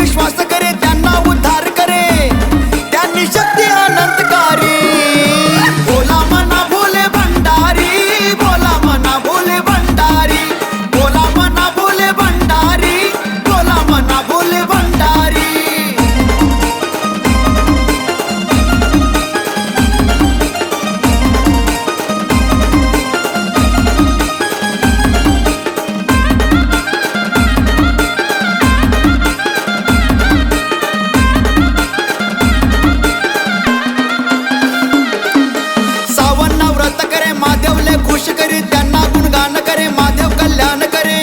विश्वास करे त्यांना उद्धार करे, त्यांनी शक्ती अनंतकारी। बोला मना भोले भंडारी, बोला मना भोले भंडारी, बोला मना भोले भंडारी, बोला मना भोले भंडारी। खुश करी त्यांना गुणगान करे, महादेव कल्याण करे।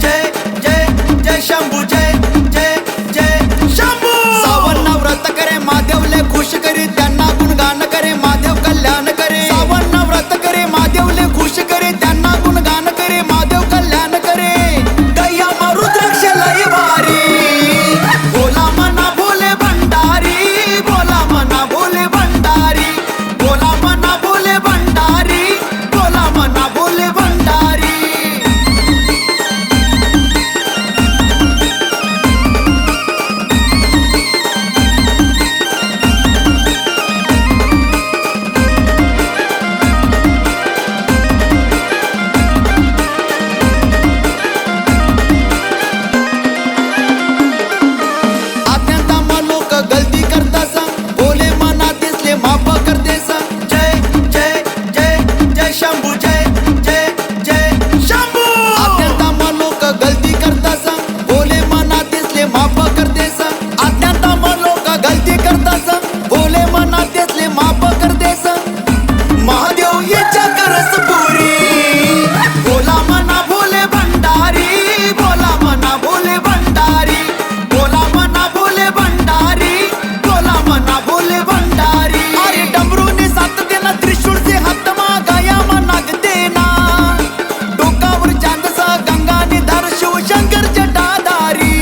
जय जय जय शंभू, जय जय जय शंभू। सावन व्रत करे महादेवले खुश करी त्यांना गुणगान करे, महादेव कल्याण करे। सावन व्रत करे महादेवले खुश करे त्यांना गुणगान करे, महादेव कल्याण करे। गैया रुद्राक्ष लई भारी, बोला मना भोले भंडारी, बोला मना भोले भंडारी, बोला मना भोले भंडारी, बोला मना भोले भंडारी। अत्यंत लोक गलती करता सा, भोले मना दिसले माफ करते सा। जय जय जय जय शंभू, जय जय जय शंभू। अत्यंत लोक गलती करता सा, भोले मना दिसले माफ करते सा। अत्यंत लोक गलती करता सा, भोले मना दिसले माफ करते सा। महादेव याच्या करस पुरी, बोला मना भोले भंडारी, बोला मना भोले भंडारी, बोला मना भोले भंडारी, बोला मना भोले भंडारी। अरे डमरूने साथ देना, त्रिशूळ से हात मागाया मनाग देना, डोकावर चांदसा गंगाने धार शिव शंकर जटाधारी।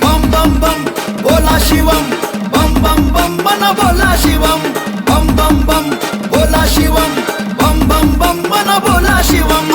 बम बम बम बोला शिवम, बम बम बम मना बोला शिवम, बम बम बम बोला शिवम, बम बम बम मना बोला शिवम।